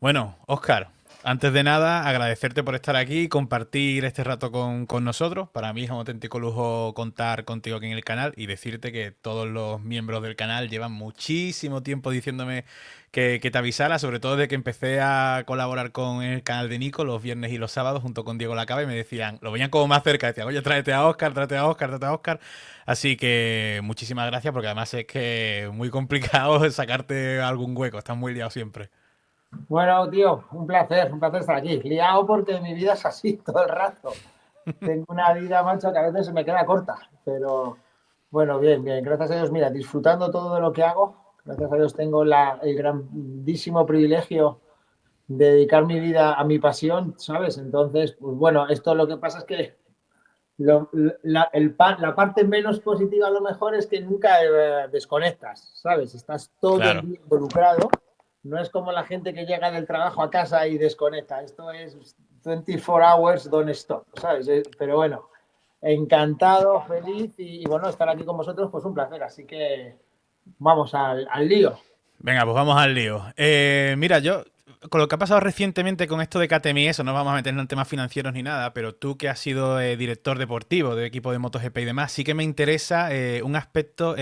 Bueno, Óscar, antes de nada, agradecerte por estar aquí y compartir este rato con nosotros. Para mí es un auténtico lujo contar contigo aquí en el canal y decirte que todos los miembros del canal llevan muchísimo tiempo diciéndome que te avisara, sobre todo desde que empecé a colaborar con el canal de Nico los viernes y los sábados junto con Diego Lacaba y me decían, lo veían como más cerca, decían, oye, tráete a Óscar, tráete a Óscar, tráete a Óscar. Así que muchísimas gracias porque además es que es muy complicado sacarte algún hueco, estás muy liado siempre. Bueno, tío, un placer estar aquí. Liado porque mi vida es así todo el rato. Tengo una vida, macho, que a veces se me queda corta, pero bueno, bien, bien. Gracias a Dios, mira, disfrutando todo de lo que hago. Gracias a Dios tengo el grandísimo privilegio de dedicar mi vida a mi pasión, ¿sabes? Entonces, pues bueno, esto lo que pasa es que la parte menos positiva a lo mejor es que nunca desconectas, ¿sabes? Estás todo el Claro. día involucrado. No es como la gente que llega del trabajo a casa y desconecta. Esto es 24 hours don't stop, ¿sabes? Pero bueno, encantado, feliz y bueno, estar aquí con vosotros, pues un placer. Así que vamos al lío. Venga, pues vamos al lío. Mira, yo, con lo que ha pasado recientemente con esto de KTM y eso, no vamos a meternos en temas financieros ni nada, pero tú que has sido director deportivo de equipo de MotoGP y demás, sí que me interesa un aspecto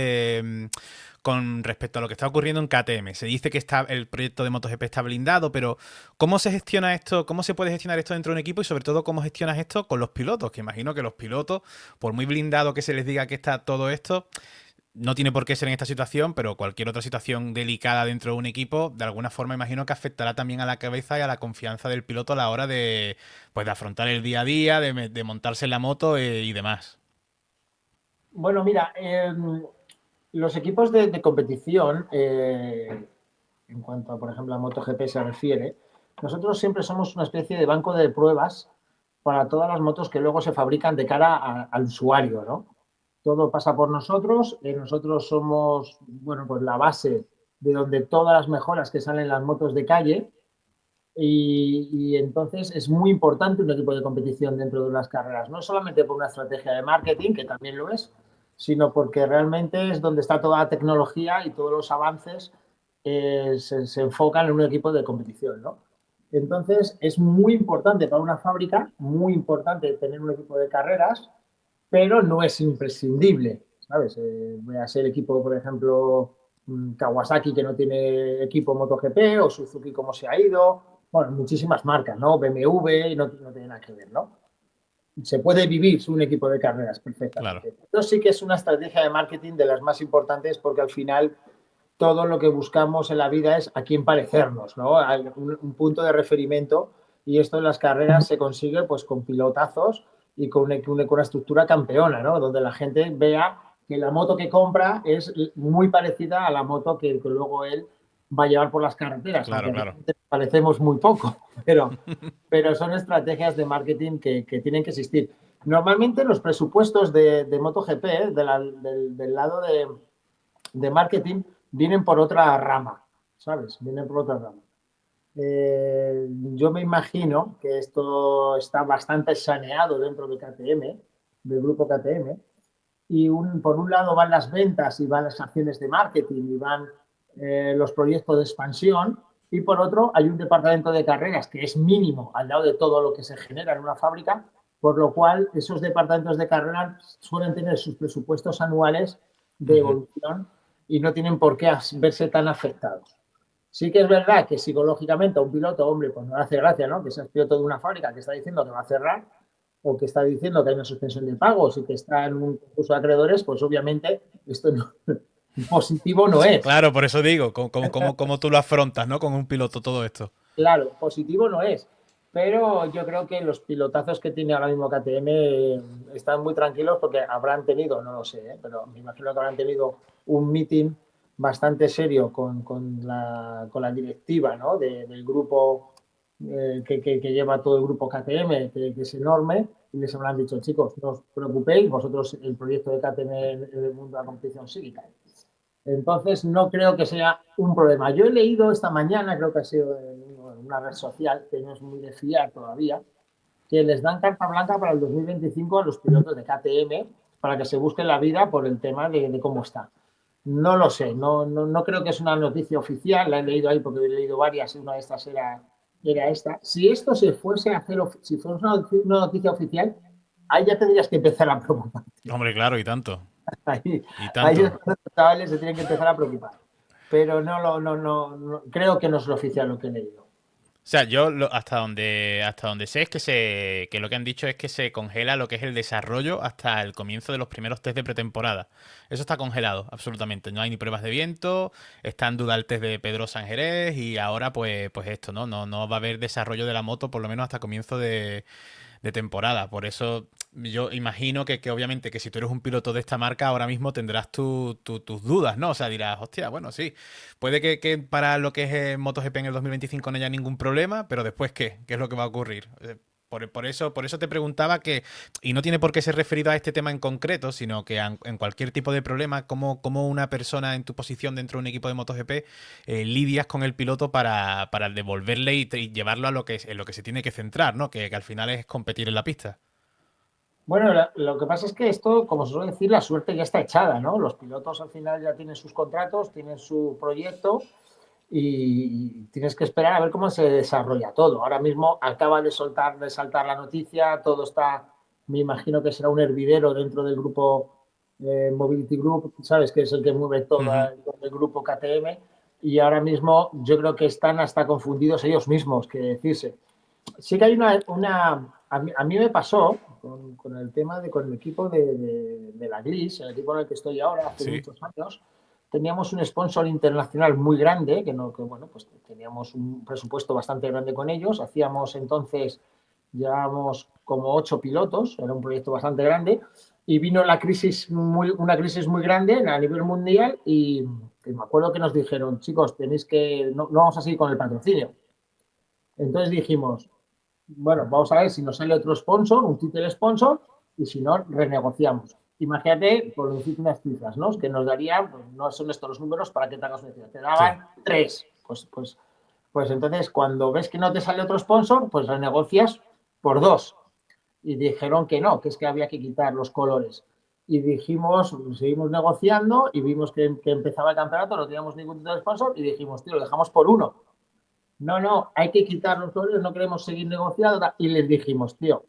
con respecto a lo que está ocurriendo en KTM. Se dice que el proyecto de MotoGP está blindado, pero ¿cómo se gestiona esto? ¿Cómo se puede gestionar esto dentro de un equipo? Y sobre todo, ¿cómo gestionas esto con los pilotos? Que imagino que los pilotos, por muy blindado que se les diga que está todo esto, no tiene por qué ser en esta situación, pero cualquier otra situación delicada dentro de un equipo, de alguna forma imagino que afectará también a la cabeza y a la confianza del piloto a la hora de, pues, de afrontar el día a día, de montarse en la moto y demás. Bueno, mira, los equipos de competición, en cuanto, por ejemplo, a MotoGP se refiere, nosotros siempre somos una especie de banco de pruebas para todas las motos que luego se fabrican de cara al usuario, ¿no? Todo pasa por nosotros, nosotros somos, bueno, pues la base de donde todas las mejoras que salen en las motos de calle y entonces es muy importante un equipo de competición dentro de las carreras, no solamente por una estrategia de marketing, que también lo es, sino porque realmente es donde está toda la tecnología y todos los avances se enfocan en un equipo de competición, ¿no? Entonces es muy importante para una fábrica, muy importante tener un equipo de carreras, pero no es imprescindible, ¿sabes? Voy a ser equipo, por ejemplo, Kawasaki que no tiene equipo MotoGP o Suzuki como se ha ido, bueno, muchísimas marcas, ¿no? BMW no tiene nada que ver, ¿no? Se puede vivir un equipo de carreras Claro. perfectamente. Esto sí que es una estrategia de marketing de las más importantes porque al final todo lo que buscamos en la vida es a quién parecernos, ¿no? Un punto de referimiento y esto en las carreras se consigue pues con pilotazos y con una estructura campeona, ¿no? Donde la gente vea que la moto que compra es muy parecida a la moto que luego él va a llevar por las carreteras, Claro, aunque claro. realmente parecemos muy poco, pero son estrategias de marketing que tienen que existir. Normalmente los presupuestos de MotoGP, del lado de marketing, vienen por otra rama, ¿sabes? Vienen por otra rama. Yo me imagino que esto está bastante saneado dentro de KTM, del grupo KTM, y por un lado van las ventas y van las acciones de marketing y van los proyectos de expansión, y por otro hay un departamento de carreras que es mínimo al lado de todo lo que se genera en una fábrica, por lo cual esos departamentos de carreras suelen tener sus presupuestos anuales de Ujú. evolución y no tienen por qué verse tan afectados. Sí que es verdad que psicológicamente a un piloto, hombre, pues no le hace gracia, ¿no? Que seas piloto de una fábrica que está diciendo que va a cerrar o que está diciendo que hay una suspensión de pagos y que está en un concurso de acreedores, pues obviamente esto no, positivo no es. Claro, por eso digo, cómo tú lo afrontas, ¿no? Con un piloto todo esto. Claro, positivo no es. Pero yo creo que los pilotazos que tiene ahora mismo KTM están muy tranquilos porque habrán tenido, no lo sé, pero me imagino que habrán tenido un meeting bastante serio con la directiva, ¿no? del grupo que lleva todo el grupo KTM, que es enorme, y les habrán dicho, chicos, no os preocupéis, vosotros el proyecto de KTM en el mundo de la competición sigue. Entonces, no creo que sea un problema. Yo he leído esta mañana, creo que ha sido en una red social, que no es muy de fiar todavía, que les dan carta blanca para el 2025 a los pilotos de KTM para que se busquen la vida por el tema de cómo está. No lo sé, no creo que es una noticia oficial, la he leído ahí porque he leído varias, y una de estas era era esta. Si esto se fuese a hacer, si fuese una noticia oficial, ahí ya tendrías que empezar a preocuparte. Hombre, claro, y tanto. Ahí, Y ahí es tanto. donde los chavales se tienen que empezar a preocupar. Pero no, creo que no es lo oficial lo que he leído. O sea, hasta donde sé es que lo que han dicho es que se congela lo que es el desarrollo hasta el comienzo de los primeros test de pretemporada. Eso está congelado, absolutamente. No hay ni pruebas de viento, está en duda el test de Pedrosa en Jerez y ahora pues esto, ¿no? No va a haber desarrollo de la moto por lo menos hasta comienzo de temporada. Por eso yo imagino que obviamente que si tú eres un piloto de esta marca ahora mismo tendrás tus dudas, ¿no? O sea, dirás, hostia, bueno, sí, puede que para lo que es MotoGP en el 2025 no haya ningún problema, pero después ¿qué? ¿Qué es lo que va a ocurrir? Por eso te preguntaba que, y no tiene por qué ser referido a este tema en concreto, sino que en cualquier tipo de problema, cómo una persona en tu posición dentro de un equipo de MotoGP lidias con el piloto para devolverle y llevarlo a en lo que se tiene que centrar, ¿no? Que al final es competir en la pista. Bueno, lo que pasa es que esto, como se suele decir, la suerte ya está echada, ¿no? Los pilotos al final ya tienen sus contratos, tienen su proyecto y tienes que esperar a ver cómo se desarrolla todo. Ahora mismo acaba de saltar la noticia, todo está, me imagino que será un hervidero dentro del grupo Mobility Group, ¿sabes? Que es el que mueve Ujú. todo el grupo KTM. Y ahora mismo yo creo que están hasta confundidos ellos mismos, que decirse. Sí que hay a mí me pasó con el tema con el equipo de la GLIS, el equipo en el que estoy ahora, hace Sí. muchos años, teníamos un sponsor internacional muy grande, bueno, pues teníamos un presupuesto bastante grande con ellos, hacíamos entonces, llevábamos como 8 pilotos, era un proyecto bastante grande, y vino una crisis muy grande a nivel mundial y me acuerdo que nos dijeron, chicos, tenéis que, no vamos a seguir con el patrocinio. Entonces dijimos, bueno, vamos a ver si nos sale otro sponsor, un título sponsor, y si no, renegociamos. Imagínate, por decirte unas cifras, ¿no? Que nos darían, pues, no son estos los números para que te hagas una idea, te Sí. daban tres. Pues entonces, cuando ves que no te sale otro sponsor, pues renegocias por dos. Y dijeron que no, que es que había que quitar los colores. Y dijimos, seguimos negociando y vimos que empezaba el campeonato, no teníamos ningún tipo de sponsor y dijimos, tío, lo dejamos por uno. No, hay que quitar los colores, no queremos seguir negociando. Y les dijimos, tío,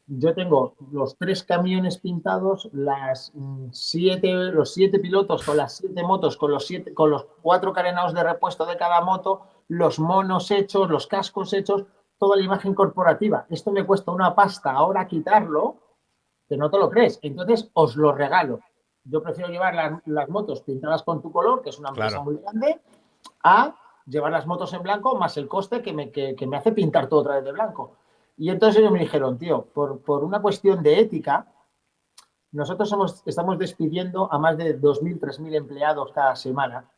yo tengo los 3 camiones pintados, los 7 pilotos con las 7 motos, con los 4 carenados de repuesto de cada moto, los monos hechos, los cascos hechos, toda la imagen corporativa. Esto me cuesta una pasta ahora quitarlo, que no te lo crees. Entonces os lo regalo. Yo prefiero llevar las motos pintadas con tu color, que es una empresa Claro. muy grande, a llevar las motos en blanco más el coste que me hace pintar todo otra vez de blanco. Y entonces ellos me dijeron, tío, por una cuestión de ética, nosotros estamos despidiendo a más de 2.000, 3.000 empleados cada semana.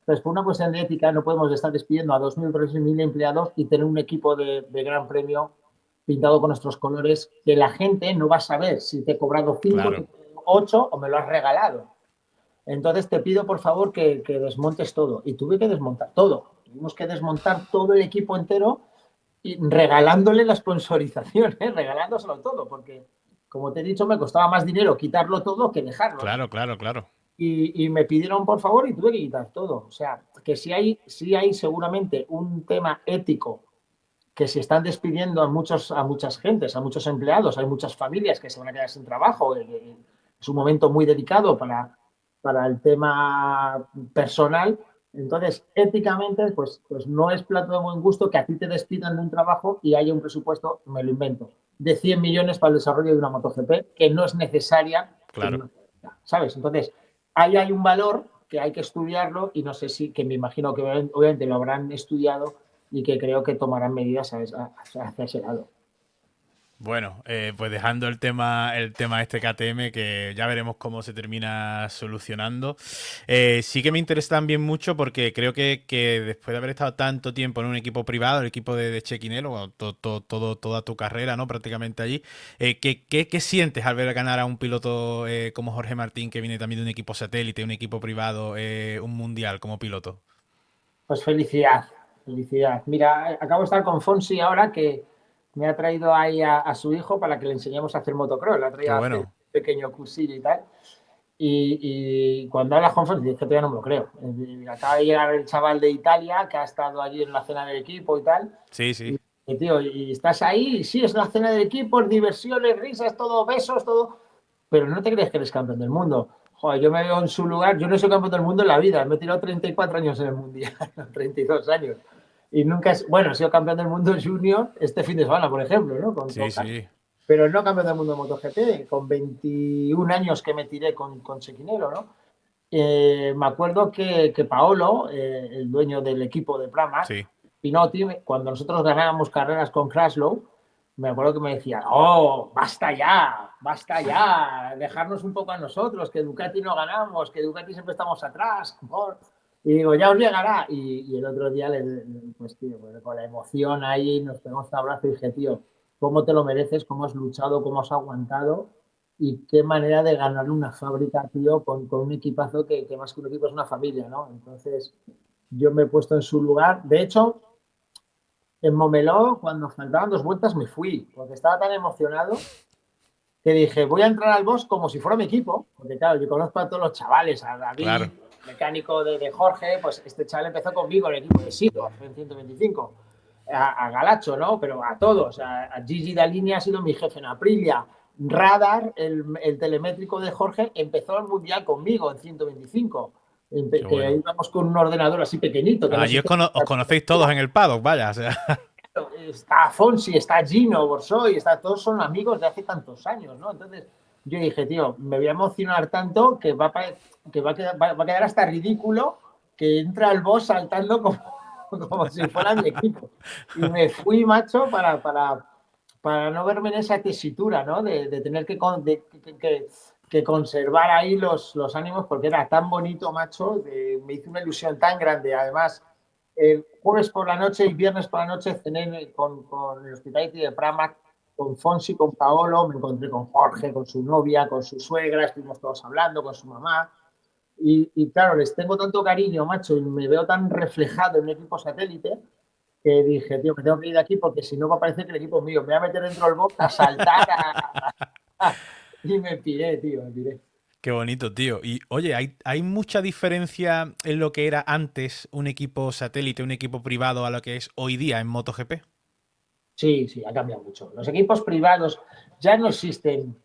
Entonces, por una cuestión de ética, no podemos estar despidiendo a 2.000, 3.000 empleados y tener un equipo de gran premio pintado con nuestros colores que la gente no va a saber si te he cobrado 5, Claro. 8 o me lo has regalado. Entonces te pido por favor que desmontes todo. Y tuve que desmontar todo. Tuvimos que desmontar todo el equipo entero y regalándole la sponsorización, ¿eh? Regalándoselo todo, porque como te he dicho, me costaba más dinero quitarlo todo que dejarlo. Claro, claro, claro. Y me pidieron por favor y tuve que quitar todo. O sea, que si hay seguramente un tema ético que se están despidiendo a muchas gentes, a muchos empleados, hay muchas familias que se van a quedar sin trabajo. Es un momento muy delicado para el tema personal. Entonces, éticamente, pues no es plato de buen gusto que a ti te despidan de un trabajo y haya un presupuesto, me lo invento, de 100 millones para el desarrollo de una MotoGP que no es necesaria, Claro. ¿sabes? Entonces, ahí hay un valor que hay que estudiarlo y no sé si, que me imagino que obviamente lo habrán estudiado y que creo que tomarán medidas hacia ese lado. Bueno, pues dejando el tema este KTM, que ya veremos cómo se termina solucionando. Sí que me interesa también mucho porque creo que después de haber estado tanto tiempo en un equipo privado, el equipo de Chequinelo, bueno, toda tu carrera, ¿no? Prácticamente allí, ¿qué sientes al ver ganar a un piloto como Jorge Martín, que viene también de un equipo satélite, un equipo privado, un mundial como piloto? Pues felicidad, felicidad. Mira, acabo de estar con Fonsi ahora que me ha traído ahí a su hijo para que le enseñemos a hacer motocross. Le ha Qué traído a hacer bueno. un pequeño cursillo y tal. Y cuando hablas con Fonsi, es que todavía no me lo creo. Acaba de llegar el chaval de Italia que ha estado allí en la cena del equipo y tal. Sí, sí. Y tío, y estás ahí, sí, es la cena del equipo, es diversiones, risas, todo, besos, todo. Pero no te crees que eres campeón del mundo. Joder, yo me veo en su lugar, yo no soy campeón del mundo en la vida, me he tirado 34 años en el mundial, 32 años. Y nunca, bueno, he sido campeón del mundo junior este fin de semana, por ejemplo, ¿no? Sí, sí. Pero no campeón del mundo de MotoGP, con 21 años que me tiré con Chequinero, ¿no? Me acuerdo que Paolo, el dueño del equipo de Pramac, Sí. Pinotti, cuando nosotros ganábamos carreras con Kraslow, me acuerdo que me decía, oh, basta ya, dejarnos un poco a nosotros, que Ducati no ganamos, que Ducati siempre estamos atrás. Y digo, ya os llegará. Y el otro día, pues, tío, pues, con la emoción ahí, nos pegamos un abrazo y dije, tío, ¿cómo te lo mereces? ¿Cómo has luchado? ¿Cómo has aguantado? Y qué manera de ganar una fábrica, tío, con un equipazo que más que un equipo es una familia, ¿no? Entonces, yo me he puesto en su lugar. De hecho, en Momeló, cuando faltaban 2 vueltas, me fui, porque estaba tan emocionado que dije, voy a entrar al box como si fuera mi equipo, porque claro, yo conozco a todos los chavales, a David, Claro. mecánico de Jorge, pues este chaval empezó conmigo en el equipo de Sito, en 125, a Galacho, ¿no? Pero a todos, a Gigi Dalini ha sido mi jefe en Aprilia, Radar, el telemétrico de Jorge, empezó el mundial conmigo en 125, Qué que bueno. íbamos con un ordenador así pequeñito, que no Allí se... os conocéis todos en el paddock, vaya. O sea, Está Fonsi, está Gino, Borsoy, todos son amigos de hace tantos años, ¿no? Entonces yo dije, tío, me voy a emocionar tanto que va a quedar hasta ridículo que entra el boss saltando como si fuera mi equipo. Y me fui, macho, para no verme en esa tesitura, ¿no? De tener que conservar ahí los ánimos porque era tan bonito, macho, me hizo una ilusión tan grande. Además, el jueves por la noche y viernes por la noche cené con el Hospitality de Pramac, con Fonsi, con Paolo, me encontré con Jorge, con su novia, con su suegra, estuvimos todos hablando, con su mamá. Y claro, les tengo tanto cariño, macho, y me veo tan reflejado en un equipo satélite que dije, tío, me tengo que ir de aquí porque si no va a parecer que el equipo es mío. Me voy a meter dentro del box a saltar y me piré, tío, me piré. qué bonito, tío. Y oye, ¿hay mucha diferencia en lo que era antes un equipo satélite, un equipo privado, a lo que es hoy día en MotoGP? Sí, sí, ha cambiado mucho. Los equipos privados ya no existen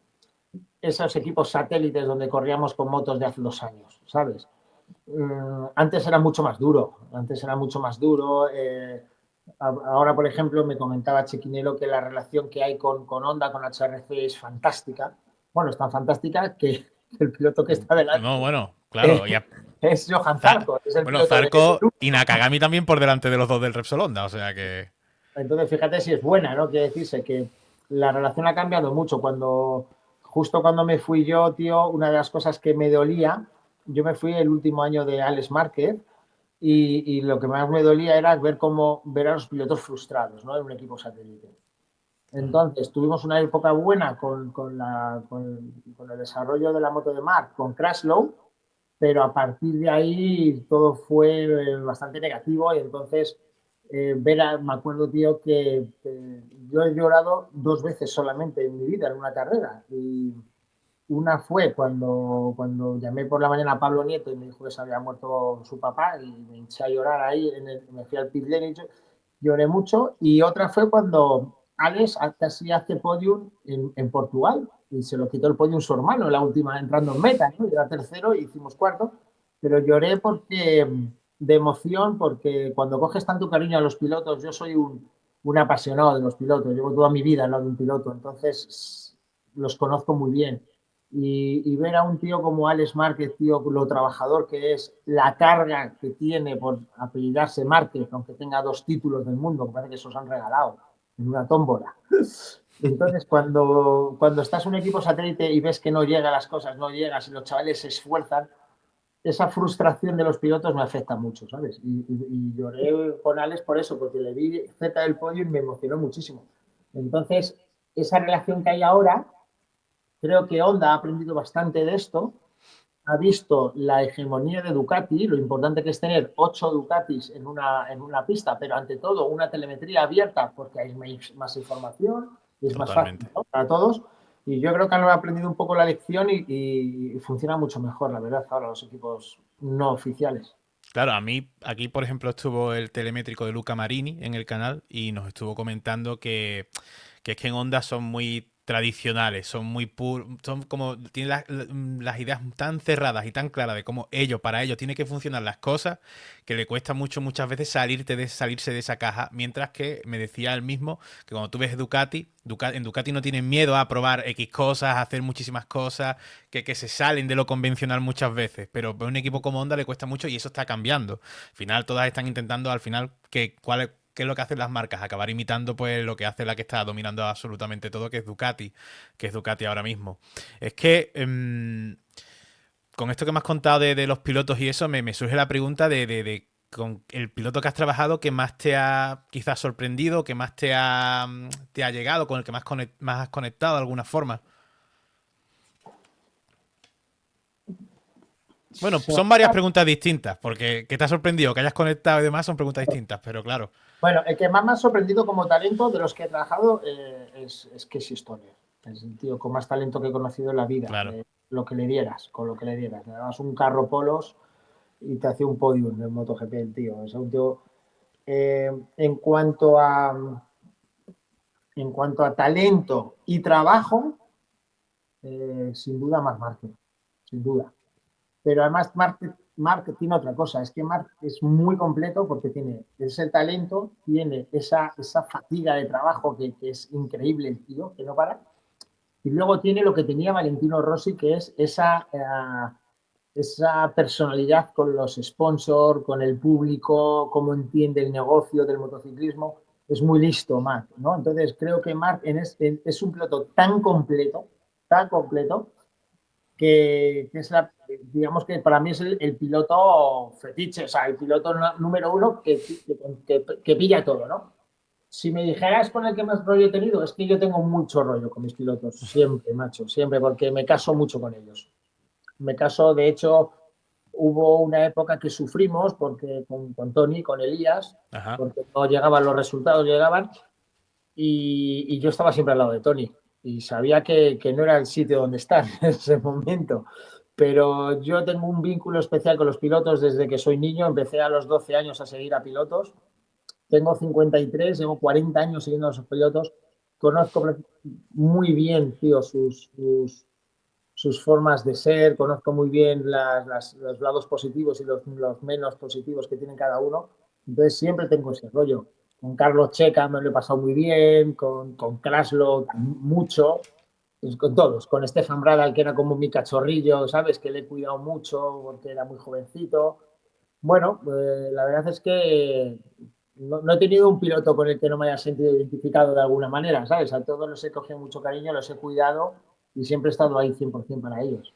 esos equipos satélites donde corríamos con motos de hace 2 años, ¿sabes? Antes era mucho más duro, antes era mucho más duro. Ahora, por ejemplo, me comentaba Chequinelo que la relación que hay con Honda, con HRC, es fantástica. Bueno, es tan fantástica que el piloto que está No, delante bueno, claro. eh, es Johan Za- Zarco, es el bueno, piloto Zarco y Nakagami también por delante de los dos del Repsol Honda, o sea que. Entonces, fíjate si es buena, ¿no? Quiere decirse que la relación ha cambiado mucho. Justo cuando me fui yo, tío, una de las cosas que me dolía, yo me fui el último año de Alex Márquez y lo que más me dolía era ver a los pilotos frustrados, ¿no? En un equipo satélite. Entonces, tuvimos una época buena con el desarrollo de la moto de Mark, con Crashlow, pero a partir de ahí todo fue bastante negativo y entonces me acuerdo, tío, que yo he llorado 2 veces solamente en mi vida en una carrera y una fue cuando llamé por la mañana a Pablo Nieto y me dijo que se había muerto su papá y me hinché a llorar ahí, me fui al pit lane y lloré mucho. Y otra fue cuando Alex casi hace podium en Portugal y se lo quitó el podium su hermano, la última entrando en meta, ¿no? Era tercero y hicimos cuarto, pero lloré de emoción porque cuando coges tanto cariño a los pilotos, yo soy un apasionado de los pilotos, llevo toda mi vida al lado de un piloto, entonces los conozco muy bien y ver a un tío como Alex Márquez, tío, lo trabajador que es, la carga que tiene por apellidarse Márquez, aunque tenga 2 títulos del mundo, que parece que esos han regalado en una tómbola. Entonces, cuando estás en un equipo satélite y ves que no llega las cosas, no llegas y los chavales se esfuerzan, esa frustración de los pilotos me afecta mucho, ¿sabes? Y lloré con Alex por eso, porque le vi cerca del podio y me emocionó muchísimo. Entonces, esa relación que hay ahora, creo que Honda ha aprendido bastante de esto, ha visto la hegemonía de Ducati, lo importante que es tener 8 Ducatis en una pista, pero ante todo una telemetría abierta porque hay más información y es más fácil, Totalmente. ¿no? Para todos. Y yo creo que han aprendido un poco la lección y funciona mucho mejor, la verdad, ahora los equipos no oficiales. Claro, a mí aquí, por ejemplo, estuvo el telemétrico de Luca Marini en el canal y nos estuvo comentando que es que en Honda son muy tradicionales, son muy puros, son como, tienen las ideas tan cerradas y tan claras de cómo para ellos, tienen que funcionar las cosas, que le cuesta mucho muchas veces salirse de esa caja, mientras que me decía él mismo que cuando tú ves en Ducati no tienen miedo a probar X cosas, a hacer muchísimas cosas, que se salen de lo convencional muchas veces, pero a un equipo como Honda le cuesta mucho y eso está cambiando. Al final todas están intentando, ¿qué es lo que hacen las marcas? Acabar imitando pues lo que hace la que está dominando absolutamente todo, que es Ducati ahora mismo. Es que con esto que me has contado de los pilotos y eso, me surge la pregunta de con el piloto que has trabajado que más te ha quizás sorprendido, que más te ha llegado, con el que más has conectado de alguna forma. Bueno, Se me son varias preguntas distintas, porque que te ha sorprendido, que hayas conectado y demás son preguntas distintas, pero claro, Bueno, el que más me ha sorprendido como talento de los que he trabajado es Casey Stoner. Es el tío con más talento que he conocido en la vida. claro. Lo que le dieras, con lo que le dieras. Le dabas un carro polos y te hacía un podium en MotoGP, el tío. Es un tío. eh, en cuanto a, en cuanto a talento y trabajo, sin duda más Márquez, sin duda. Pero además Mark tiene otra cosa, es que Mark es muy completo porque tiene ese talento, tiene esa fatiga de trabajo que es increíble el tío, que no para, y luego tiene lo que tenía Valentino Rossi, que es esa personalidad con los sponsors, con el público, cómo entiende el negocio del motociclismo. Es muy listo, Mark, ¿no? Entonces creo que Mark es un piloto tan completo, que es digamos que para mí es el piloto fetiche, o sea, el piloto número uno que pilla todo, ¿no? Si me dijeras con el que más rollo he tenido, es que yo tengo mucho rollo con mis pilotos, siempre, macho, siempre, porque me caso mucho con ellos. Me caso, de hecho, hubo una época que sufrimos porque con Tony, con Elías, Ajá. porque no llegaban los resultados, llegaban, y yo estaba siempre al lado de Tony y sabía que no era el sitio donde estar en ese momento. Pero yo tengo un vínculo especial con los pilotos desde que soy niño. Empecé a los 12 años a seguir a pilotos. Tengo 53, llevo 40 años siguiendo a esos pilotos. Conozco muy bien, tío, sus formas de ser, conozco muy bien los lados positivos y los menos positivos que tienen cada uno. Entonces siempre tengo ese rollo. Con Carlos Checa me lo he pasado muy bien, con Kraslo mucho, pues con todos, con Stefan Bradal, que era como mi cachorrillo, ¿sabes? Que le he cuidado mucho porque era muy jovencito. Bueno, la verdad es que no he tenido un piloto con el que no me haya sentido identificado de alguna manera, ¿sabes? A todos los he cogido mucho cariño, los he cuidado y siempre he estado ahí 100% para ellos.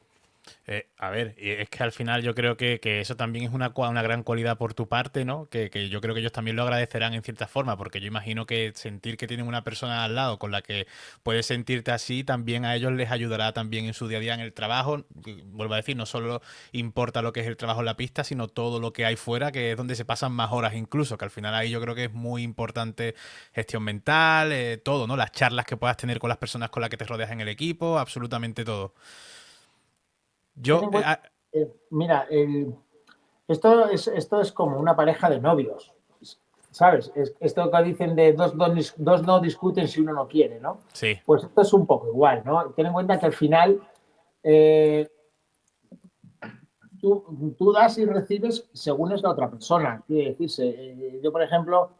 A ver, y es que al final yo creo que eso también es una gran cualidad por tu parte, ¿no? Que yo creo que ellos también lo agradecerán en cierta forma, porque yo imagino que sentir que tienen una persona al lado con la que puedes sentirte así, también a ellos les ayudará también en su día a día en el trabajo. Vuelvo a decir, no solo importa lo que es el trabajo en la pista, sino todo lo que hay fuera, que es donde se pasan más horas incluso, que al final ahí yo creo que es muy importante gestión mental, todo, ¿no? Las charlas que puedas tener con las personas con las que te rodeas en el equipo, absolutamente todo. Ten Yo, en cuenta, mira, esto es como una pareja de novios, ¿sabes? Esto que dicen de dos no discuten si uno no quiere, ¿no? sí, Pues esto es un poco igual, ¿no? Ten en cuenta que al final eh, tú das y recibes según es la otra persona. Quiere decirse, yo, por ejemplo,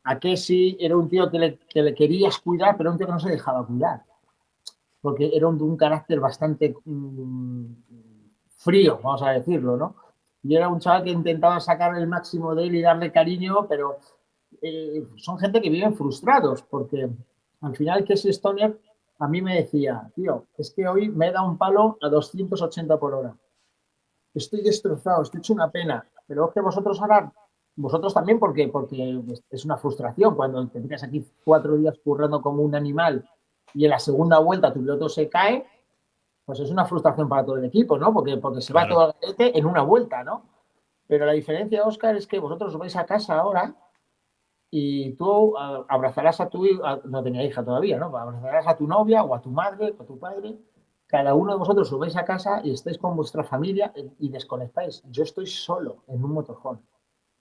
a Kessi era un tío que le querías cuidar, pero un tío que no se dejaba cuidar, porque era un carácter bastante frío, vamos a decirlo, ¿no? Y era un chaval que intentaba sacar el máximo de él y darle cariño, pero son gente que viven frustrados, porque al final Casey Stoner a mí me decía, tío, es que hoy me he dado un palo a 280 por hora. Estoy destrozado, estoy hecho una pena, pero es que vosotros también, porque es una frustración cuando te tiras aquí 4 días currando como un animal y en la segunda vuelta tu piloto se cae, pues es una frustración para todo el equipo, ¿no? Porque se va claro. todo al garete en una vuelta, ¿no? Pero la diferencia, Oscar, es que vosotros vais a casa ahora y tú abrazarás a no tenía hija todavía, ¿no? Abrazarás a tu novia o a tu madre o a tu padre. Cada uno de vosotros subáis a casa y estáis con vuestra familia y desconectáis. Yo estoy solo en un motorhome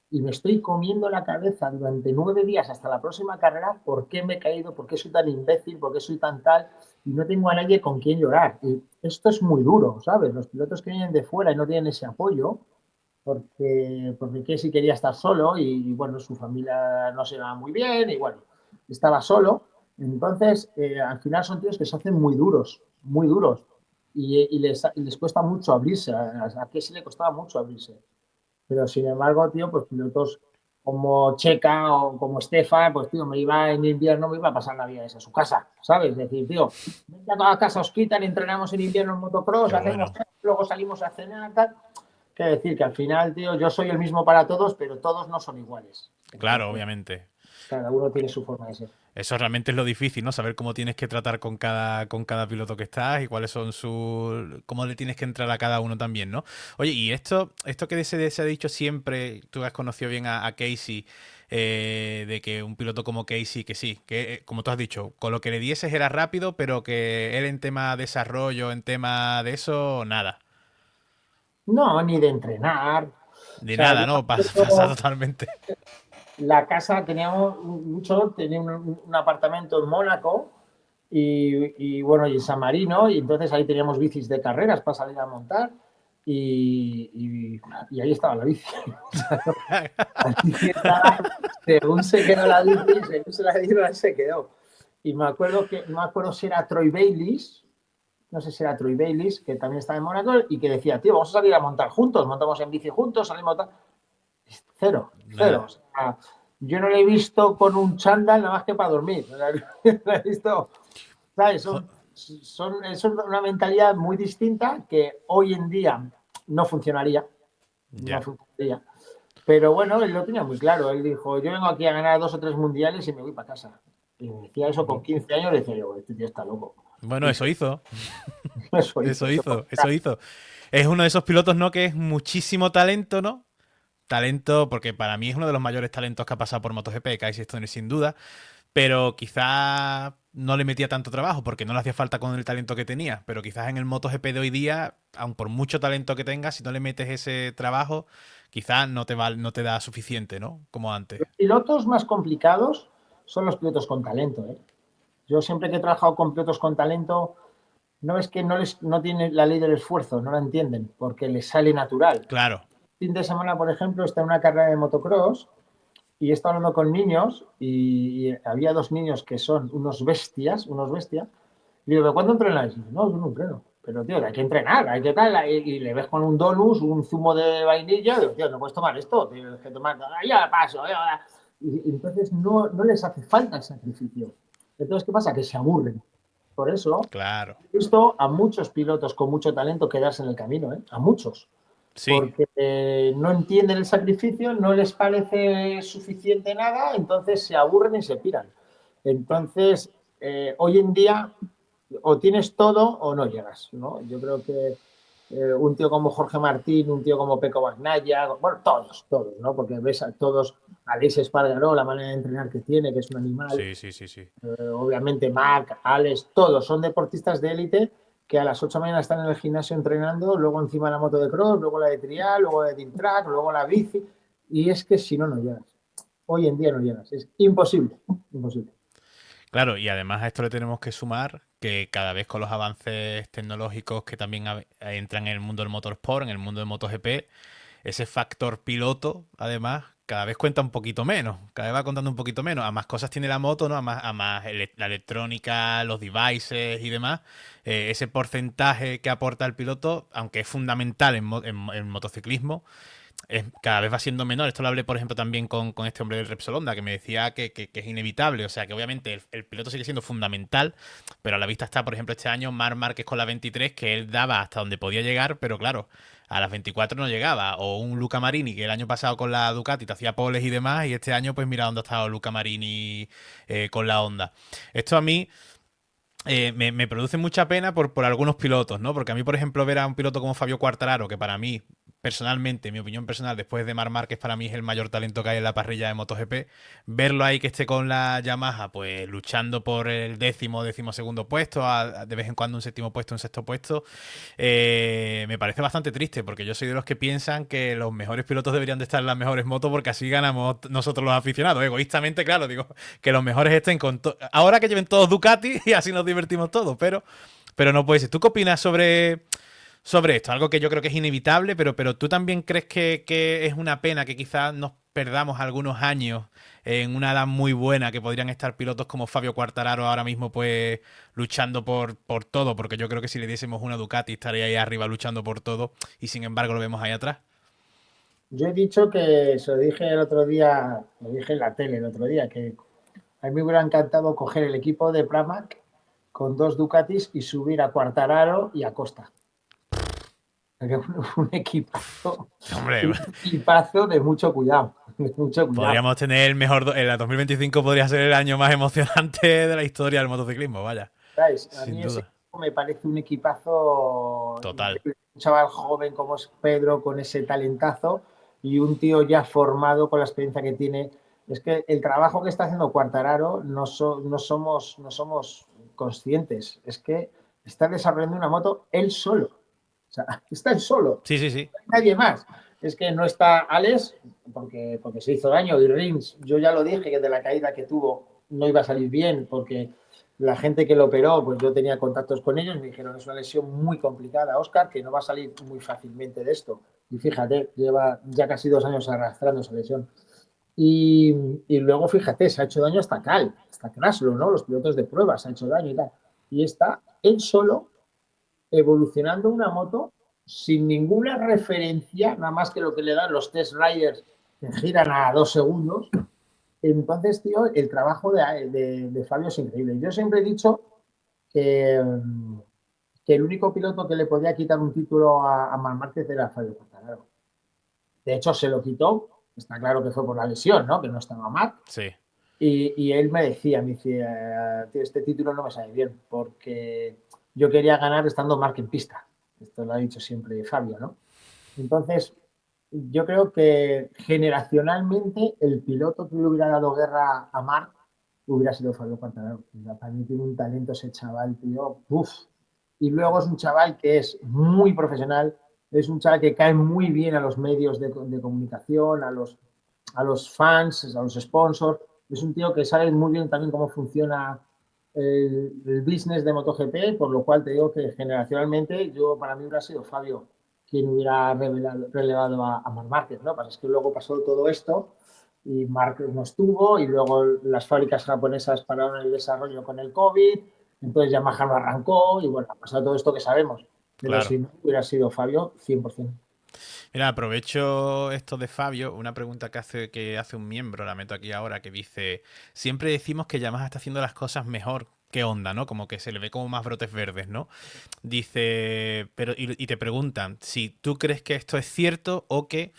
y me estoy comiendo la cabeza durante 9 días hasta la próxima carrera, por qué me he caído, por qué soy tan imbécil, por qué soy tan tal, y no tengo a nadie con quien llorar. Y esto es muy duro, ¿sabes? Los pilotos que vienen de fuera y no tienen ese apoyo, porque Casey quería estar solo y, bueno, su familia no se va muy bien y bueno, estaba solo. Entonces, al final son tíos que se hacen muy duros. Y les cuesta mucho abrirse. A Casey le costaba mucho abrirse. Pero sin embargo, tío, pues pilotos como Checa o como Stefan, pues tío, me iba en invierno, me iba a pasar navidades a su casa, ¿sabes? Es decir, tío, vente a toda casa, os quitan, entrenamos en invierno en motocross, Qué hacemos, bueno. luego salimos a cenar, tal. Quiero decir que al final, tío, yo soy el mismo para todos, pero todos no son iguales. Claro, Entonces, obviamente. cada uno tiene su forma de ser. Eso realmente es lo difícil, ¿no? Saber cómo tienes que tratar con cada piloto que estás y cuáles son sus... cómo le tienes que entrar a cada uno también, ¿no? Oye, y esto que se ha dicho siempre, tú has conocido bien a Casey, de que un piloto como Casey, que sí, que como tú has dicho, con lo que le dieses era rápido, pero que él en tema desarrollo, en tema de eso, nada. No, ni de entrenar. O De sea, yo nada, ¿no? Pasa me totalmente. la casa, tenía un apartamento en Mónaco bueno, y en San Marino, y entonces ahí teníamos bicis de carreras para salir a montar, y, y ahí estaba la bici. O sea, no, la bici estaba, según se quedó la bici, según se la dieron, se quedó. Y no me acuerdo si era Troy Bayliss, no sé si era Troy Bayliss, que también estaba en Mónaco, y que decía, tío, vamos a salir a montar juntos, montamos en bici juntos, salimos a montar. Cero, cero. O Nada. sea, yo no le he visto con un chándal nada más que para dormir. O sea, no he visto, ¿sabes? Jo- Es una mentalidad muy distinta que hoy en día no funcionaría. No Ya. funcionaría. Pero bueno, él lo tenía muy claro. Él dijo, yo vengo aquí a ganar 2 o 3 mundiales y me voy para casa. Y me decía eso con 15 años, le decía yo, este tío está loco. Bueno, Y eso hizo. eso hizo, Eso eso fue. hizo. Eso hizo. Es uno de esos pilotos, ¿no? Que es muchísimo talento, ¿no? Talento, porque para mí es uno de los mayores talentos que ha pasado por MotoGP, Casey Stoner sin duda, pero quizás no le metía tanto trabajo porque no le hacía falta con el talento que tenía, pero quizás en el MotoGP de hoy día, aun por mucho talento que tengas, si no le metes ese trabajo, quizás no te da suficiente, ¿no? Como antes. Los pilotos más complicados son los pilotos con talento, ¿eh? Yo siempre que he trabajado con pilotos con talento, no es que no tienen la ley del esfuerzo, no la entienden, porque les sale natural. Claro, Fin de semana, por ejemplo, está en una carrera de motocross y he estado hablando con niños y había 2 niños que son unos bestias. Y digo, ¿cuándo entrenáis? Y dice, no, yo no entreno. Pero, tío, hay que entrenar, hay que tal. Y le ves con un donus, un zumo de vainilla, y digo, tío, no puedes tomar esto, tienes que tomar, ya paso, ya. Y entonces no les hace falta el sacrificio. Entonces, ¿qué pasa? Que se aburren. Por eso, claro. he visto a muchos pilotos con mucho talento quedarse en el camino, ¿eh? A muchos, Sí, porque no entienden el sacrificio, no les parece suficiente nada, entonces se aburren y se piran. Entonces, hoy en día o tienes todo o no llegas, ¿no? Yo creo que un tío como Jorge Martín, un tío como Peco Bagnaia, bueno, todos, ¿no? Porque ves a todos, Alex Espargaró, la manera de entrenar que tiene, que es un animal, sí, sí, sí, sí. obviamente Marc, Alex, todos son deportistas de élite que a las 8 de la mañana están en el gimnasio entrenando, luego encima la moto de cross, luego la de trial, luego la de team track, luego la bici, y es que si no, no llegas. Hoy en día no llegas, es imposible, imposible. Claro, y además a esto le tenemos que sumar que cada vez con los avances tecnológicos que también entran en el mundo del motorsport, en el mundo del MotoGP, ese factor piloto, además, cada vez cuenta un poquito menos, cada vez va contando un poquito menos. A más cosas tiene la moto, ¿no? A más la electrónica, los devices y demás. Ese porcentaje que aporta el piloto, aunque es fundamental en motociclismo, cada vez va siendo menor. Esto lo hablé, por ejemplo, también con este hombre del Repsol Honda, que me decía que es inevitable. O sea, que obviamente el piloto sigue siendo fundamental, pero a la vista está, por ejemplo, este año Marc Márquez con la 23, que él daba hasta donde podía llegar, pero claro, a las 24 no llegaba. O un Luca Marini, que el año pasado con la Ducati te hacía poles y demás, y este año, pues mira dónde ha estado Luca Marini con la Honda. Esto a mí me produce mucha pena por algunos pilotos, ¿no? Porque a mí, por ejemplo, ver a un piloto como Fabio Quartararo, que para mí personalmente, mi opinión personal, después de Marc Márquez, para mí es el mayor talento que hay en la parrilla de MotoGP. Verlo ahí que esté con la Yamaha, pues luchando por el decimosegundo puesto, de vez en cuando un séptimo puesto, un sexto puesto, me parece bastante triste, porque yo soy de los que piensan que los mejores pilotos deberían de estar en las mejores motos, porque así ganamos nosotros los aficionados. Egoístamente, claro, digo, que los mejores estén con... Ahora que lleven todos Ducati y así nos divertimos todos, pero no puede ser. ¿Tú qué opinas sobre esto? Algo que yo creo que es inevitable, pero ¿tú también crees que es una pena que quizás nos perdamos algunos años en una edad muy buena, que podrían estar pilotos como Fabio Quartararo ahora mismo pues luchando por todo? Porque yo creo que si le diésemos una Ducati estaría ahí arriba luchando por todo y sin embargo lo vemos ahí atrás. Yo he dicho que, se lo dije el otro día, lo dije en la tele el otro día, que a mí me hubiera encantado coger el equipo de Pramac con dos Ducatis y subir a Quartararo y a Costa. Sería un equipazo, Hombre, un equipazo de mucho cuidado, de mucho cuidado. podríamos tener el mejor... El 2025 podría ser el año más emocionante de la historia del motociclismo, vaya. ¿Sabes? A Sin mí ese duda. equipo me parece un equipazo Total. increíble. Un chaval joven como es Pedro, con ese talentazo, y un tío ya formado con la experiencia que tiene. Es que el trabajo que está haciendo Quartararo no somos conscientes. Es que está desarrollando una moto él solo. O sea, está él solo. Sí, sí, sí. Nadie más. Es que no está Alex porque se hizo daño, y Rins, yo ya lo dije, que de la caída que tuvo no iba a salir bien, porque la gente que lo operó, pues yo tenía contactos con ellos, me dijeron es una lesión muy complicada, Oscar, que no va a salir muy fácilmente de esto. Y fíjate, lleva ya casi 2 años arrastrando esa lesión. Y, y luego, fíjate, se ha hecho daño hasta Kraslo, ¿no? Los pilotos de prueba se ha hecho daño y tal. Y está él solo evolucionando una moto sin ninguna referencia, nada más que lo que le dan los test riders que giran a 2 segundos. Entonces, tío, el trabajo de Fabio es increíble. Yo siempre he dicho que, que el único piloto que le podía quitar un título a Marc Márquez era Fabio Quartararo. De hecho, se lo quitó. Está claro que fue por la lesión, ¿no? Que no estaba mal. Sí. Y él me decía, tío, este título no me sale bien, porque yo quería ganar estando Marc en pista. Esto lo ha dicho siempre Fabio, ¿no? Entonces, yo creo que generacionalmente el piloto que le hubiera dado guerra a Marc hubiera sido Fabio Quartararo. Para mí tiene un talento ese chaval, tío. Uf. Y luego es un chaval que es muy profesional, es un chaval que cae muy bien a los medios de comunicación, a los fans, a los sponsors. Es un tío que sabe muy bien también cómo funciona el business de MotoGP, por lo cual te digo que generacionalmente para mí hubiera sido Fabio quien hubiera relevado a Marc Márquez, ¿no? Pasa es que luego pasó todo esto y Marc no estuvo, y luego las fábricas japonesas pararon el desarrollo con el COVID, entonces Yamaha no arrancó y bueno, ha pasado todo esto que sabemos. Pero Claro. si no, hubiera sido Fabio 100%. Mira, aprovecho esto de Fabio, una pregunta que hace un miembro, la meto aquí ahora, que dice, siempre decimos que Yamaha está haciendo las cosas mejor que Honda, ¿no? Como que se le ve como más brotes verdes, ¿no? Dice, pero y te preguntan si tú crees que esto es cierto o que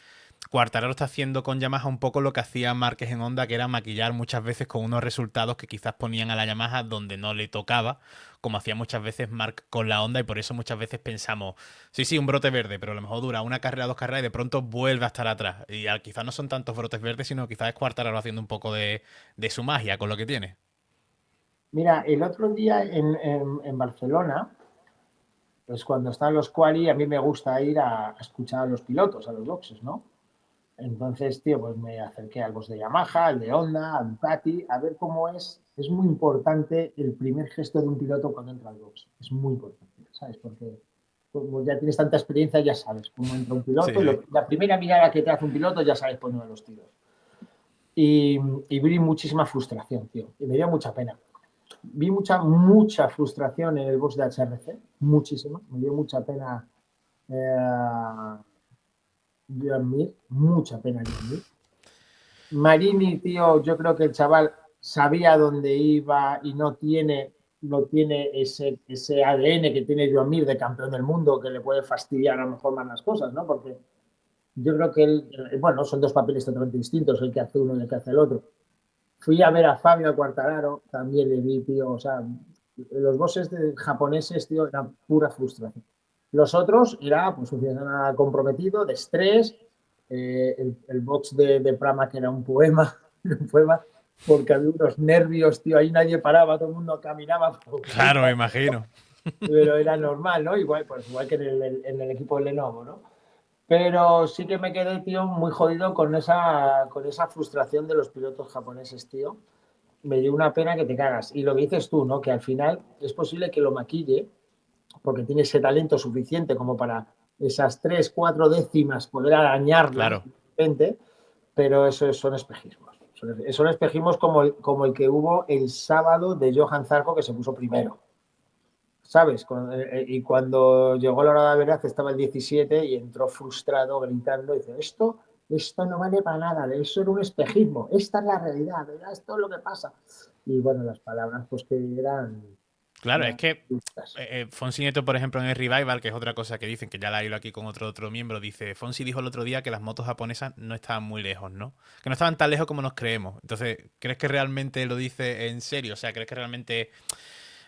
Quartararo está haciendo con Yamaha un poco lo que hacía Márquez en Honda, que era maquillar muchas veces con unos resultados que quizás ponían a la Yamaha donde no le tocaba, como hacía muchas veces Marc con la Honda, y por eso muchas veces pensamos, sí, sí, un brote verde, pero a lo mejor dura una carrera, dos carreras y de pronto vuelve a estar atrás. Y quizás no son tantos brotes verdes, sino quizás es Quartararo haciendo un poco de su magia con lo que tiene. Mira, el otro día en Barcelona, pues cuando están los quali, a mí me gusta ir a escuchar a los pilotos, a los boxes, ¿no? Entonces, tío, pues me acerqué al box de Yamaha, al de Honda, al Ducati, a ver cómo es. Es muy importante el primer gesto de un piloto cuando entra al box. Es muy importante, ¿sabes? Porque como ya tienes tanta experiencia, ya sabes cómo entra un Sí, piloto, y sí. la primera mirada que te hace un piloto ya sabes por dónde van los tiros. Y vi muchísima frustración, tío, y me dio mucha pena. Vi mucha frustración en el box de HRC, muchísima, me dio mucha pena Joan Mir, mucha pena Joan Mir. Marini, tío, yo creo que el chaval sabía dónde iba y no tiene ese ADN que tiene Joan Mir de campeón del mundo, que le puede fastidiar a lo mejor más las cosas, ¿no? Porque yo creo que bueno, son dos papeles totalmente distintos, el que hace uno y el que hace el otro. Fui a ver a Fabio Quartararo, también le vi, tío, o sea, los bosses japoneses, tío, eran pura frustración. Los otros era pues un fin de semana comprometido, de estrés, el box de Prama que era un poema, un poema, porque había unos nervios, tío, ahí nadie paraba, todo el mundo caminaba por Claro, me imagino. pero era normal, ¿no? Igual, pues igual que en el equipo de Lenovo, ¿no? Pero sí que me quedé, tío, muy jodido con esa frustración de los pilotos japoneses, tío. Me dio una pena que te cagas. Y lo que dices tú, ¿no? Que al final es posible que lo maquille, porque tiene ese talento suficiente como para esas 3, 4 décimas poder arañarlas, Claro. de repente, pero eso son espejismos. Son espejismos como el que hubo el sábado de Johan Zarco, que se puso primero. ¿Sabes? Y cuando llegó la hora de la verdad estaba el 17 y entró frustrado, gritando, y dice, esto no vale para nada, eso era un espejismo, esta es la realidad, ¿verdad? Esto es lo que pasa. Y bueno, las palabras pues que Claro, es eran que justas. Fonsi Nieto, por ejemplo, en el Revival, que es otra cosa que dicen, que ya la he ido aquí con otro miembro, dice, Fonsi dijo el otro día que las motos japonesas no estaban muy lejos, ¿no? Que no estaban tan lejos como nos creemos. Entonces, ¿crees que realmente lo dice en serio? O sea, ¿crees que realmente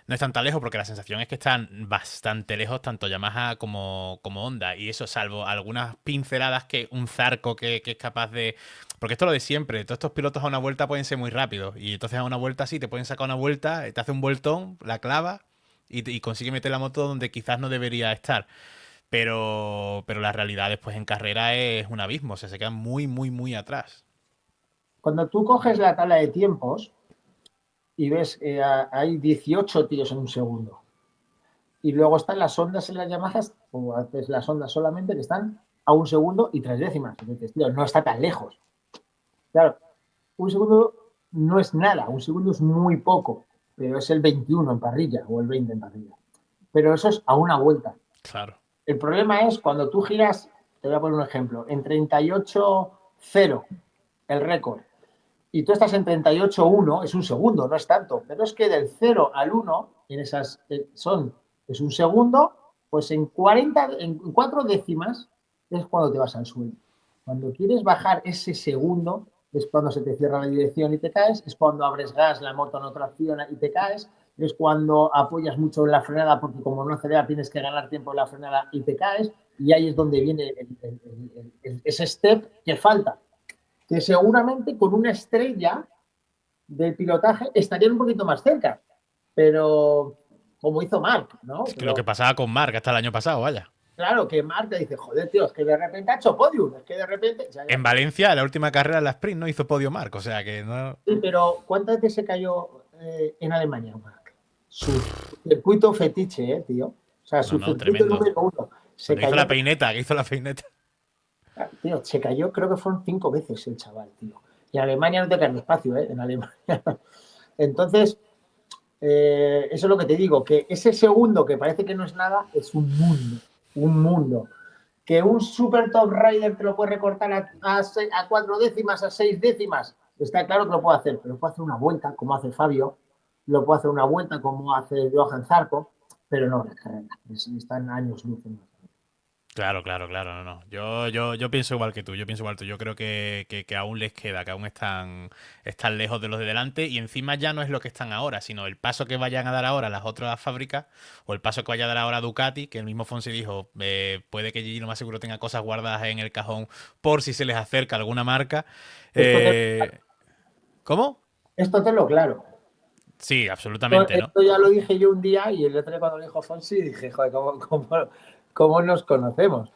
no están tan lejos? Porque la sensación es que están bastante lejos, tanto Yamaha como Honda. Y eso, salvo algunas pinceladas que un Zarco que es capaz de... Porque esto es lo de siempre. Todos estos pilotos a una vuelta pueden ser muy rápidos. Y entonces a una vuelta sí, te pueden sacar una vuelta, te hace un vueltón, la clava y consigue meter la moto donde quizás no debería estar. Pero la realidad después en carrera es un abismo. O sea, se quedan muy, muy, muy atrás. Cuando tú coges la tabla de tiempos y ves, hay 18 tiros en un segundo. Y luego están las ondas en las Yamahas, o haces las ondas solamente, que están a 1 segundo y 3 décimas. Entonces, tío, no está tan lejos. Claro, 1 segundo no es nada, 1 segundo es muy poco, pero es el 21 en parrilla o el 20 en parrilla. Pero eso es a una vuelta. Claro. El problema es cuando tú giras, te voy a poner un ejemplo, en 38,0 el récord, y tú estás en 38,1, es un segundo, no es tanto, pero es que del 0 al 1, en esas, es un segundo, pues en 4 décimas es cuando te vas al suelo. Cuando quieres bajar ese segundo, es cuando se te cierra la dirección y te caes, es cuando abres gas, la moto no tracciona y te caes, es cuando apoyas mucho en la frenada porque como no acelera tienes que ganar tiempo en la frenada y te caes, y ahí es donde viene ese step que falta, que seguramente con una estrella del pilotaje estarían un poquito más cerca, pero como hizo Mark, ¿no? Es que lo que Pero pasaba con Marc hasta el año pasado, vaya. claro que Mark te dice, joder, tío, es que de repente ha hecho podium, es que de repente, ya, ya, En pero, Valencia, en la última carrera en la sprint, no hizo podio Marc. O sea que no... sí, pero ¿cuántas veces se cayó en Alemania Mark? Su circuito fetiche, tío. O sea, No, su no, circuito tremendo. número uno. Se Donde hizo la cayó, peineta, que hizo la peineta. tío, se cayó, creo que fueron 5 veces el chaval, tío. Y en Alemania no te cae espacio, En Alemania. Entonces, eso es lo que te digo, que ese segundo que parece que no es nada, es un mundo, un mundo. Que un super top rider te lo puede recortar a 4 décimas, a 6 décimas, está claro que lo puede hacer, pero puede hacer una vuelta como hace Fabio, lo puede hacer una vuelta como hace Johan Zarco, pero no la carrera, están años luz. Claro, claro, claro, no, no. Yo pienso igual que tú, yo pienso igual que tú. Yo creo que aún les queda, que aún están lejos de los de delante y encima ya no es lo que están ahora, sino el paso que vayan a dar ahora las otras fábricas o el paso que vaya a dar ahora Ducati, que el mismo Fonsi dijo, puede que Gigi lo más seguro tenga cosas guardadas en el cajón por si se les acerca alguna marca. Esto te, Eh, ¿Cómo? esto te lo claro. Sí, absolutamente, ¿no? Esto ya lo dije yo un día y el otro día cuando lo dijo Fonsi dije, joder, ¿cómo nos conocemos?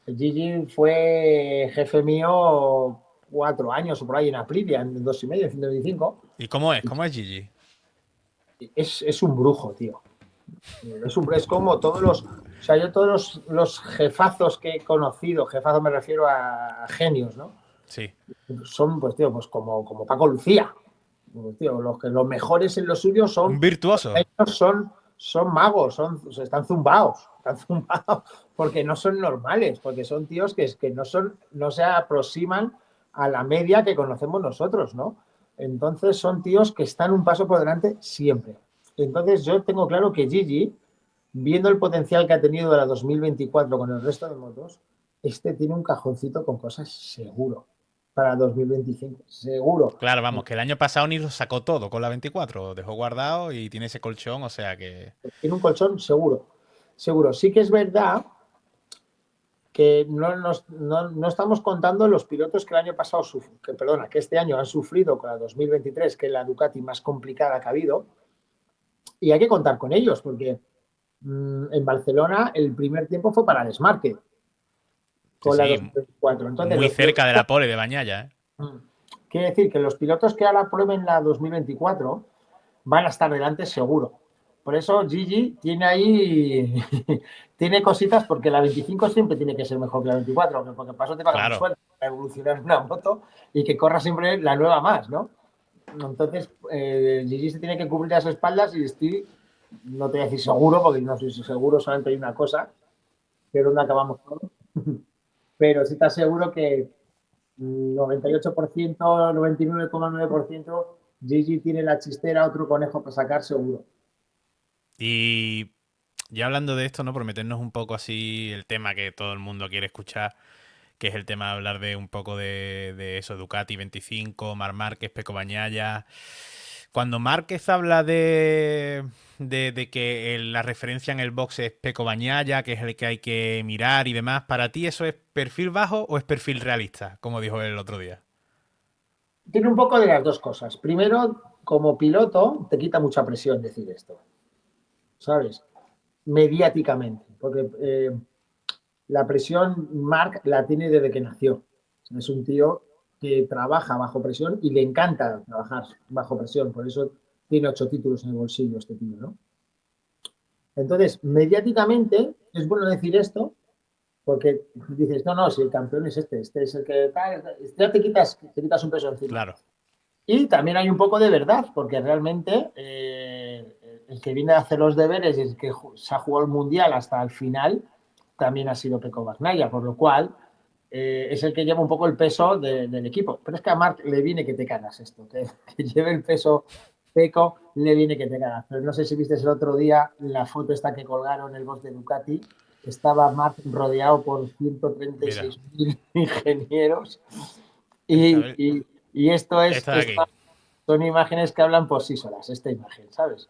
Gigi fue jefe mío 4 años o por ahí en Aprilia, en 2,5, en 125. ¿Y cómo es? ¿Cómo es Gigi? Es un brujo, tío. Es como todos o sea, yo todos los jefazos que he conocido, jefazos me refiero a genios, ¿no? Sí. Son, pues, tío, pues como Paco Lucía. Pues, tío, los mejores en lo suyo Un son, virtuoso. ellos son magos, están zumbados, porque no son normales, porque son tíos que no se aproximan a la media que conocemos nosotros, ¿no? Entonces son tíos que están un paso por delante siempre. Entonces yo tengo claro que Gigi, viendo el potencial que ha tenido de la 2024 con el resto de motos, este tiene un cajoncito con cosas seguro para 2025, seguro. Claro, vamos, que el año pasado ni lo sacó todo con la 24, dejó guardado y tiene ese colchón, o sea que... Tiene un colchón seguro. Seguro. Sí que es verdad que no estamos contando los pilotos que el año pasado, que este año han sufrido con la 2023, que es la Ducati más complicada que ha habido, y hay que contar con ellos, porque en Barcelona el primer tiempo fue para Desmarque Sí, con la sí, 2024. Entonces, muy los cerca pilotos, de la pole de Bañaya, ¿eh? quiere decir que los pilotos que ahora prueben la 2024 van a estar delante seguro. Por eso Gigi tiene ahí, tiene cositas, porque la 25 siempre tiene que ser mejor que la 24, porque para eso te pagan un Claro. sueldo, para evolucionar una moto y que corra siempre la nueva más, ¿no? Entonces, Gigi se tiene que cubrir las espaldas y estoy, no te voy a decir seguro, porque no soy seguro, solamente hay una cosa, que es donde acabamos todos, pero sí está seguro que 98%, 99,9%, Gigi tiene la chistera, otro conejo para sacar seguro. Y ya hablando de esto, ¿no? Por meternos un poco así el tema que todo el mundo quiere escuchar, que es el tema de hablar de un poco de eso, Ducati 25, Marc Márquez, Pecco Bagnaia. Cuando Márquez habla de que la referencia en el box es Pecco Bagnaia, que es el que hay que mirar y demás, ¿para ti eso es perfil bajo o es perfil realista, como dijo él el otro día? Tiene un poco de las dos cosas. Primero, como piloto, te quita mucha presión decir esto, ¿sabes? Mediáticamente, porque la presión Mark la tiene desde que nació. Es un tío que trabaja bajo presión y le encanta trabajar bajo presión, por eso tiene 8 títulos en el bolsillo este tío, ¿no? Entonces, mediáticamente es bueno decir esto, porque dices, no, no, si el campeón es este es el que ya te quitas un peso encima. Claro, Y también hay un poco de verdad, porque realmente el que viene a hacer los deberes y el que se ha jugado el Mundial hasta el final también ha sido Pecco Bagnaia, por lo cual es el que lleva un poco el peso del equipo. Pero es que a Marc le viene que te cagas esto, que lleve el peso Pecco, le viene que te cagas. Pero no sé si viste el otro día la foto esta que colgaron el boss de Ducati. Estaba Marc rodeado por mira, 136.000 ingenieros a y, ver, y, y esto es, esta de aquí. son imágenes que hablan por sí solas, esta imagen, ¿sabes?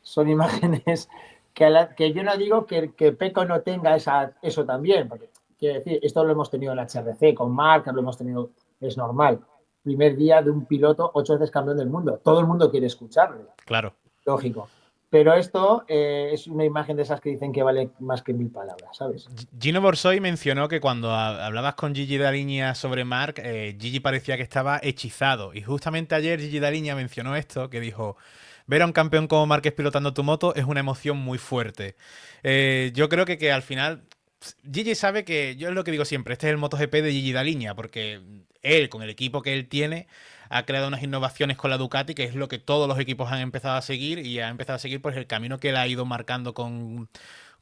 Son imágenes que yo no digo que Peco no tenga eso también, porque quiero decir, esto lo hemos tenido en la HRC con Marc, lo hemos tenido, es normal. Primer día de un piloto, 8 veces campeón del mundo. Todo el mundo quiere escucharle, Claro. lógico. Pero esto es una imagen de esas que dicen que vale más que 1000 palabras, ¿sabes? Gino Borsoi mencionó que cuando hablabas con Gigi Daliña sobre Marc, Gigi parecía que estaba hechizado. Y justamente ayer Gigi Daliña mencionó esto, que dijo, ver a un campeón como Márquez pilotando tu moto es una emoción muy fuerte. Yo creo que al final Gigi sabe que, yo es lo que digo siempre, este es el MotoGP de Gigi Daliña, porque él, con el equipo que él tiene, ha creado unas innovaciones con la Ducati, que es lo que todos los equipos han empezado a seguir, y ha empezado a seguir pues el camino que él ha ido marcando con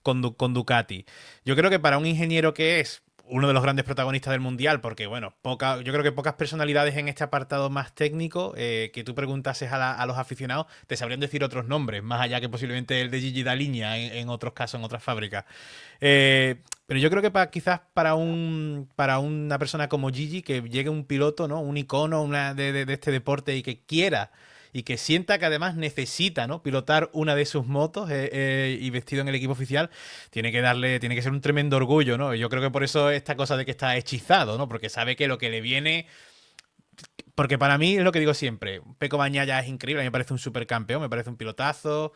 Ducati. Yo creo que para un ingeniero que es uno de los grandes protagonistas del mundial, porque bueno, yo creo que pocas personalidades en este apartado más técnico que tú preguntases a los aficionados te sabrían decir otros nombres, más allá que posiblemente el de Gigi Daliña en otros casos, en otras fábricas. Pero yo creo que quizás para una persona como Gigi, que llegue un piloto, ¿no? Un icono de este deporte y que quiera y que sienta que además necesita, ¿no? Pilotar una de sus motos y vestido en el equipo oficial, tiene que ser un tremendo orgullo, ¿no? Yo creo que por eso esta cosa de que está hechizado, ¿no? Porque sabe que lo que le viene, porque para mí es lo que digo siempre, Peco Bañaya es increíble, a mí me parece un supercampeón, me parece un pilotazo,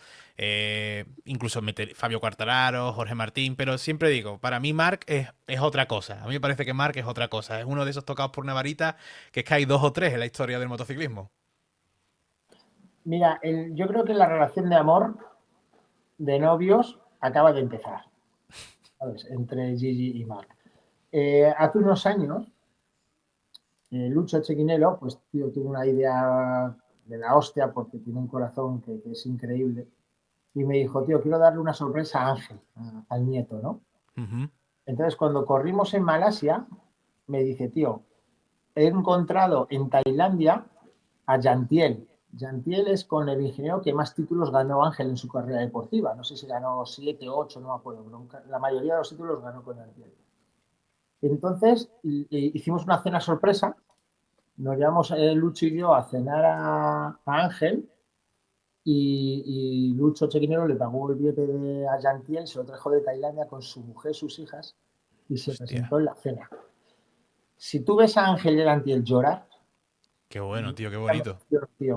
incluso Fabio Quartararo, Jorge Martín, pero siempre digo, para mí Marc es otra cosa, a mí me parece que Marc es otra cosa, es uno de esos tocados por una varita que es que hay dos o tres en la historia del motociclismo. Mira, yo creo que la relación de amor de novios acaba de empezar, ¿sabes? Entre Gigi y Marc. Hace unos años, Lucho Chequinelo, pues tío, tuvo una idea de la hostia porque tiene un corazón que es increíble. Y me dijo, tío, quiero darle una sorpresa a Ángel, al nieto, ¿no? Ujú. Entonces, cuando corrimos en Malasia, me dice, tío, he encontrado en Tailandia a Jantiel. Jantiel es con el ingeniero que más títulos ganó Ángel en su carrera deportiva. No sé si ganó 7, 8, no me acuerdo. Pero la mayoría de los títulos ganó con Jantiel. Entonces, hicimos una cena sorpresa. Nos llevamos Lucho y yo a cenar a Ángel y Lucho Chequinero le pagó el billete a Jantiel, se lo trajo de Tailandia con su mujer, sus hijas. y se Hostia. presentó en la cena. Si tú ves a Ángel Gelantiel llorar, Qué bueno, tío, qué ya bonito.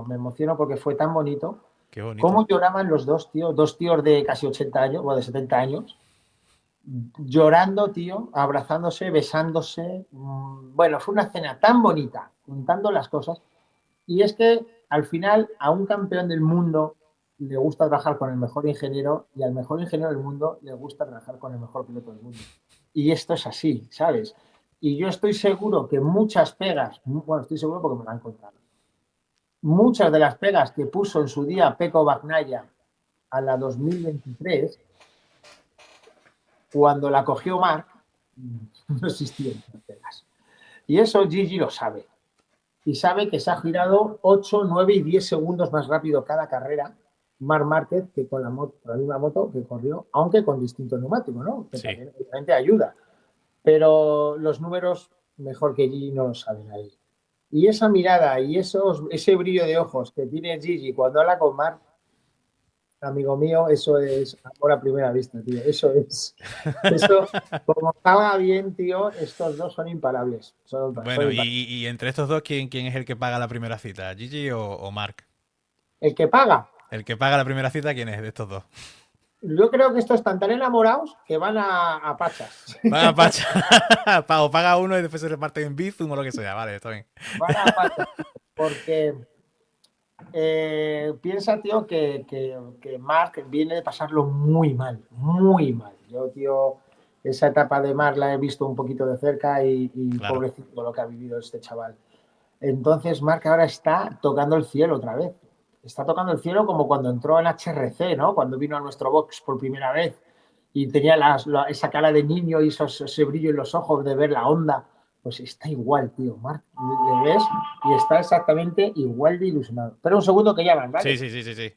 me emociono porque fue tan bonito. Qué bonito. ¿Cómo lloraban los dos tíos de casi 80 años, o de 70 años, llorando, tío, abrazándose, besándose? Bueno, fue una cena tan bonita, contando las cosas. Y es que al final a un campeón del mundo le gusta trabajar con el mejor ingeniero y al mejor ingeniero del mundo le gusta trabajar con el mejor piloto del mundo. Y esto es así, ¿sabes? Y yo estoy seguro que muchas pegas, bueno, estoy seguro porque me lo han contado, muchas de las pegas que puso en su día Pecco Bagnaia a la 2023, cuando la cogió Marc, no existían esas pegas. Y eso Gigi lo sabe. Y sabe que se ha girado 8, 9 y 10 segundos más rápido cada carrera Marc Márquez que con la misma moto que corrió, aunque con distinto neumático, ¿no? Que Sí. también obviamente ayuda. Pero los números, mejor que Gigi, no lo sabe nadie. Y esa mirada y ese brillo de ojos que tiene Gigi cuando habla con Marc, amigo mío, eso es amor a primera vista, tío. Eso, como estaba bien, tío, estos dos son imparables. Son Bueno, imparables. y entre estos dos, ¿quién es el que paga la primera cita? ¿Gigi o Mark? El que paga, El que paga la primera cita, ¿quién es de estos dos? yo creo que estos están tan enamorados que van a Pachas. Van a Pacha. O paga uno y después se reparte en Bizum o lo que sea. Vale, está bien. Van a Pachas. Porque piensa, tío, que Mark viene de pasarlo muy mal, muy mal. Yo, tío, esa etapa de Mark la he visto un poquito de cerca y Claro. pobrecito lo que ha vivido este chaval. Entonces Mark ahora está tocando el cielo otra vez. Está tocando el cielo como cuando entró en HRC, ¿no? Cuando vino a nuestro box por primera vez y tenía esa cara de niño y ese brillo en los ojos de ver la onda. Pues está igual, tío. Mark, le ves y está exactamente igual de ilusionado. Pero un segundo que llaman, Sí, ¿vale? sí, sí, sí, sí.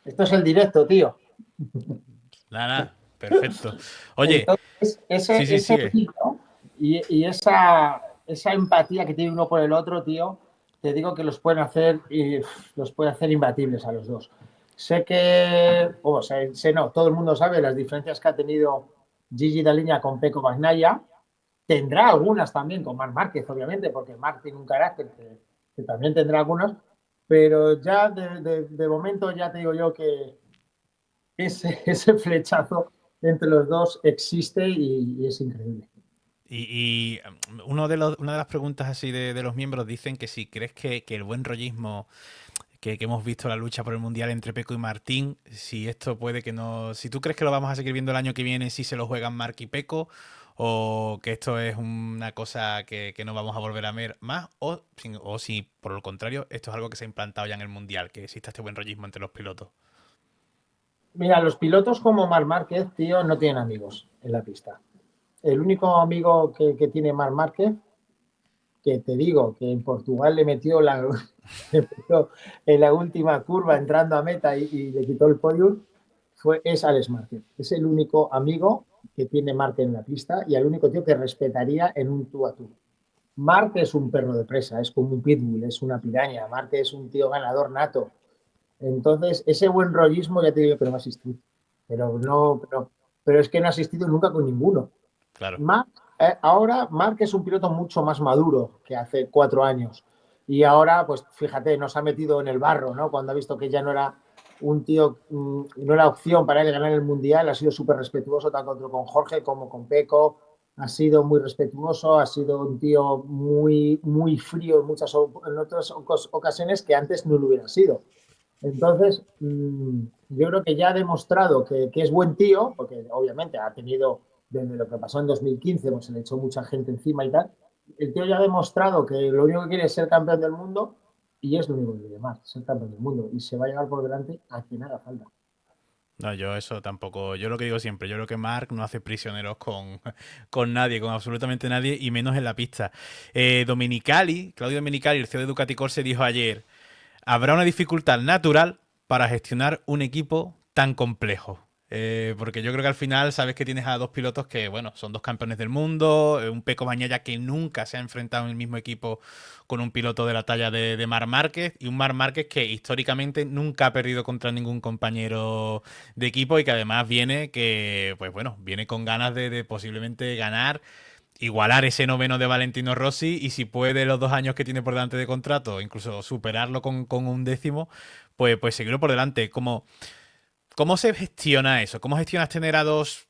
Esto es el directo, tío. Nada, nada. Perfecto. Oye, Entonces, sí, sí, ese sigue. brillo y esa empatía que tiene uno por el otro, tío, te digo que los puede hacer imbatibles a los dos. Sé que, sé no, todo el mundo sabe las diferencias que ha tenido Gigi Daliña con Pecco Bagnaia. Tendrá algunas también con Marc Márquez, obviamente, porque Marc tiene un carácter que también tendrá algunas, pero ya de momento ya te digo yo que ese flechazo entre los dos existe y es increíble. Una de las preguntas así de los miembros dicen que si crees que el buen rollismo que hemos visto la lucha por el mundial entre Peco y Martín, si esto puede que no. Si tú crees que lo vamos a seguir viendo el año que viene, si se lo juegan Marc y Peco, o que esto es una cosa que no vamos a volver a ver más, o si por el contrario, esto es algo que se ha implantado ya en el mundial, que exista este buen rollismo entre los pilotos. Mira, los pilotos como Marc Márquez, tío, no tienen amigos en la pista. El único amigo que tiene Marc Márquez, que te digo que en Portugal le metió en la última curva entrando a meta y le quitó el podium, es Alex Márquez. Es el único amigo que tiene Márquez en la pista y el único tío que respetaría en un tú a tú. Marc es un perro de presa, es como un pitbull, es una piraña. Marc es un tío ganador nato. Entonces, ese buen rollismo ya te digo que no va a existir. Pero es que no ha existido nunca con ninguno. Claro. Marc, ahora Marc es un piloto mucho más maduro que hace 4 años. Y ahora, pues fíjate, nos ha metido en el barro, ¿no? Cuando ha visto que ya no era un tío, no era opción para él ganar el mundial, ha sido súper respetuoso tanto con Jorge como con Peco, ha sido muy respetuoso, ha sido un tío muy, muy frío en otras ocasiones que antes no lo hubiera sido. Entonces, yo creo que ya ha demostrado que es buen tío, porque obviamente ha tenido, desde lo que pasó en 2015, pues se le echó mucha gente encima y tal. El tío ya ha demostrado que lo único que quiere es ser campeón del mundo y es lo único que quiere más, ser campeón del mundo. Y se va a llevar por delante a quien haga falta. No, yo eso tampoco. Yo lo que digo siempre, yo creo que Mark no hace prisioneros con nadie, con absolutamente nadie, y menos en la pista. Domenicali, Claudio Domenicali, el CEO de Ducati Corse, dijo ayer: ¿Habrá una dificultad natural para gestionar un equipo tan complejo? Porque yo creo que al final sabes que tienes a dos pilotos que, bueno, son dos campeones del mundo, un Pecco Bagnaia que nunca se ha enfrentado en el mismo equipo con un piloto de la talla de Marc Márquez, y un Marc Márquez que históricamente nunca ha perdido contra ningún compañero de equipo y que además viene que, pues bueno, viene con ganas de posiblemente ganar, igualar ese noveno de Valentino Rossi, y si puede los 2 años que tiene por delante de contrato, incluso superarlo con un décimo, pues seguirlo por delante. ¿Cómo se gestiona eso? ¿Cómo gestionas tener pues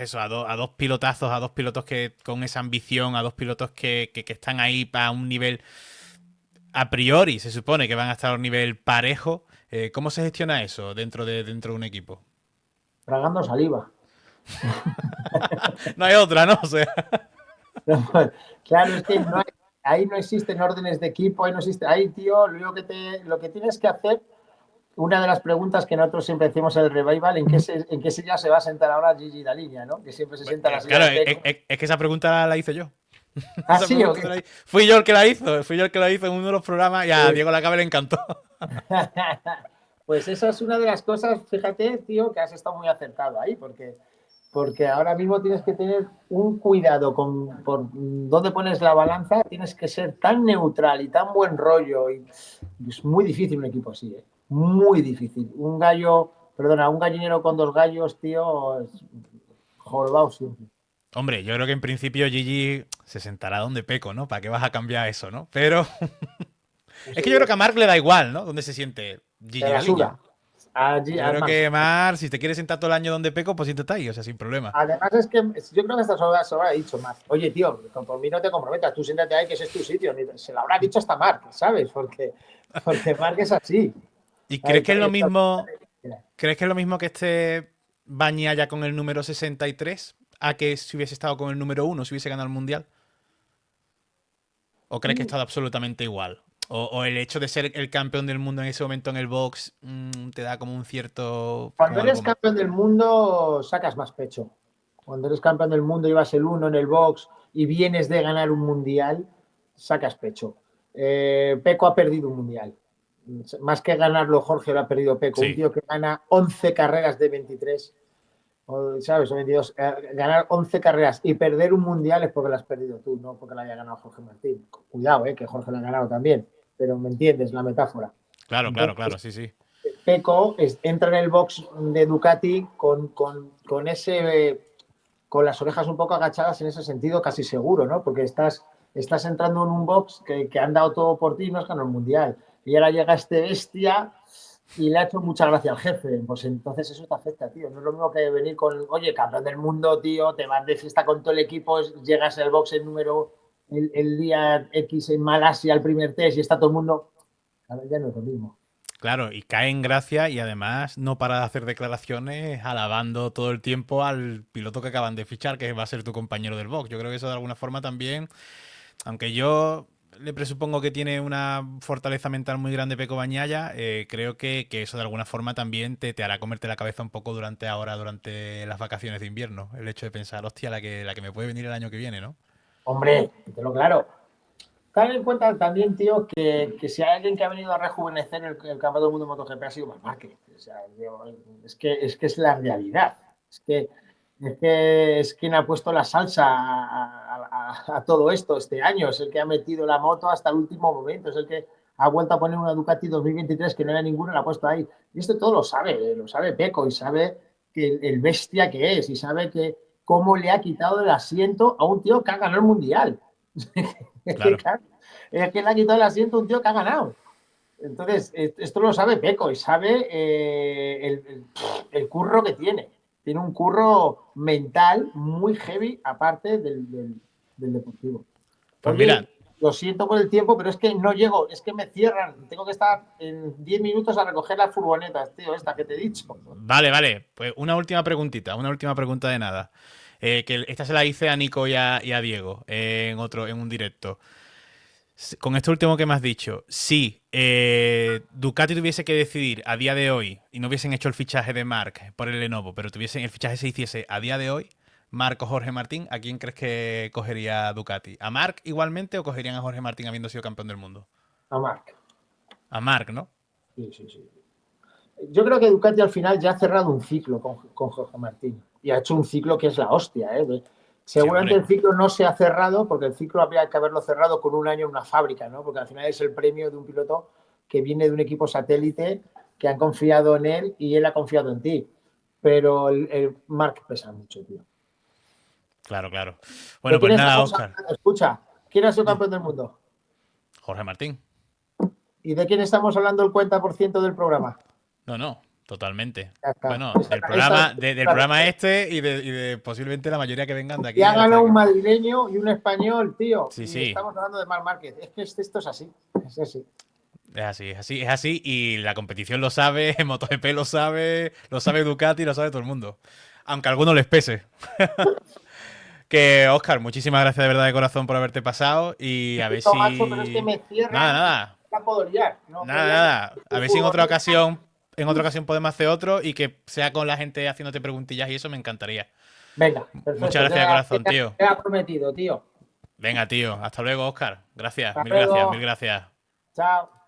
eso, a dos pilotazos, a dos pilotos que con esa ambición, a dos pilotos que están ahí para un nivel, a priori se supone que van a estar a un nivel parejo? ¿Cómo se gestiona eso dentro de un equipo? Tragando saliva. No hay otra, ¿no? O sea, Claro, es que ahí no existen órdenes de equipo, ahí no existe. Ahí, tío, lo que tienes que hacer, una de las preguntas que nosotros siempre decimos en el revival, en qué silla se va a sentar ahora Gigi Daliña, ¿no? Que siempre se sienta en la silla claro, de Peco. es que esa pregunta la hice yo. ¿Ah, Esa sí o pregunta qué? fui yo el que la hizo, fui yo el que la hizo en uno de los programas y a Pues, Diego Lacabe le encantó. pues esa es una de las cosas, fíjate, tío, que has estado muy acertado ahí, porque ahora mismo tienes que tener un cuidado por dónde pones la balanza, tienes que ser tan neutral y tan buen rollo. Y es muy difícil un equipo así, ¿eh? Muy difícil. Un gallinero con dos gallos, tío, es jorobado siempre. Hombre, yo creo que en principio Gigi se sentará donde Peco, ¿no? ¿Para qué vas a cambiar eso, no? Pero es Eso que yo creo yo, que a Mark le da igual, ¿no? Dónde se siente te Gigi la Daliña. suda. Allí, Yo creo además, que Mark, si te quieres sentar todo el año donde Peco, pues siéntate ahí, o sea, sin problema. además es que yo creo que esta se lo habrá dicho Marc. Oye, tío, por mí no te comprometas, tú siéntate ahí, que ese es tu sitio. Se lo habrá dicho hasta Marc, ¿sabes? Porque Marc es así. ¿Y crees ¿Sabes? que es lo Esto- mismo, crees que es lo mismo que esté Bagnaia con el número 63 a que si hubiese estado con el número 1, si hubiese ganado el Mundial? ¿O crees que ha estado absolutamente igual? ¿O el hecho de ser el campeón del mundo en ese momento en el box te da como un cierto, Cuando como algo eres más? campeón del mundo, sacas más pecho. Cuando eres campeón del mundo, llevas el uno en el box y vienes de ganar un mundial, sacas pecho. Peco ha perdido un mundial. Más que ganarlo, Jorge lo ha perdido Peco. Un Sí, tío que gana 11 carreras de 23, ¿sabes? O 22. Ganar 11 carreras y perder un mundial es porque lo has perdido tú, no porque lo haya ganado Jorge Martín. Cuidado, que Jorge lo ha ganado también, pero me entiendes la metáfora. claro, claro, Entonces, claro, sí, sí. Peco entra en el box de Ducati con las orejas un poco agachadas en ese sentido, casi seguro, ¿no? Porque estás entrando en un box que han dado todo por ti y no has ganado el mundial. Y ahora llega este bestia y le ha hecho mucha gracia al jefe. Pues entonces eso te afecta, tío. No es lo mismo que venir con, oye, campeón del mundo, tío, te vas de fiesta con todo el equipo, llegas al box el día X en Malasia, al primer test y está todo el mundo. Claro, ya no es lo mismo. Claro, y cae en gracia y además no para de hacer declaraciones alabando todo el tiempo al piloto que acaban de fichar, que va a ser tu compañero del box. Yo creo que eso de alguna forma también, aunque yo le presupongo que tiene una fortaleza mental muy grande Peco Bañaya, creo que eso de alguna forma también te hará comerte la cabeza un poco durante las vacaciones de invierno. El hecho de pensar, hostia, la que me puede venir el año que viene, ¿no? Hombre, te lo claro. Ten en cuenta también, tío, que si hay alguien que ha venido a rejuvenecer el campeonato del mundo de MotoGP ha sido Marc Márquez. O sea, es que es la realidad. Es que es quien ha puesto la salsa a todo esto este año. Es el que ha metido la moto hasta el último momento. Es el que ha vuelto a poner una Ducati 2023 que no era ninguna, la ha puesto ahí. Y esto todo lo sabe Peco y sabe que el bestia que es y sabe que cómo le ha quitado el asiento a un tío que ha ganado el mundial. Es que, Claro. claro, es que le ha quitado el asiento a un tío que ha ganado. Entonces, esto lo sabe Peco y sabe el curro que tiene. Tiene un curro mental muy heavy, aparte del deportivo. Pues Oye, mira, lo siento por el tiempo, pero es que no llego, es que me cierran. Tengo que estar en 10 minutos a recoger las furgonetas, tío, esta que te he dicho. vale, vale. Pues una última preguntita, una última pregunta de nada. Que esta se la hice a Nico y a Diego en un directo. Con esto último que me has dicho, si Ducati tuviese que decidir a día de hoy y no hubiesen hecho el fichaje de Marc por el Lenovo, pero el fichaje se hiciese a día de hoy, Marc o Jorge Martín, ¿a quién crees que cogería Ducati? ¿A Marc igualmente o cogerían a Jorge Martín habiendo sido campeón del mundo? A Marc. A Marc, ¿no? Sí, sí, sí. Yo creo que Ducati al final ya ha cerrado un ciclo con Jorge Martín y ha hecho un ciclo que es la hostia. ¿Eh? Sí, Seguramente hombre. el ciclo no se ha cerrado porque el ciclo habría que haberlo cerrado con un año en una fábrica, ¿no? Porque al final es el premio de un piloto que viene de un equipo satélite que han confiado en él y él ha confiado en ti. Pero el Marc pesa mucho, tío. Claro, claro. ¿De Bueno, pues quién nada, estamos Óscar. hablando? Escucha, ¿quién ha sido campeón del mundo? Jorge Martín. ¿Y de quién estamos hablando el 40% del programa? No, no, totalmente. Ya está. Bueno, Esa del la programa respuesta. este y de posiblemente la mayoría que vengan de Y ha aquí hasta ganado un aquí. madrileño y un español, tío. Sí, Y sí. estamos hablando de Marc Márquez. Es que esto es así. Es así. Es así, es así, es así. Y la competición lo sabe, MotoGP lo sabe Ducati, lo sabe todo el mundo. Aunque a algunos les pese. Que, Óscar, muchísimas gracias de verdad de corazón por haberte pasado. Y a ver Esto, macho, pero es que si. me Nada, cierran y nada. no la puedo liar. No puedo Nada, liar. nada. A ver si en otra ocasión podemos hacer otro y que sea con la gente haciéndote preguntillas y eso me encantaría. Venga, Muchas perfecto. gracias de corazón, tío. Queda prometido, tío. Venga, tío. Hasta luego, Óscar. Gracias, Hasta mil gracias, mil luego. gracias. Chao.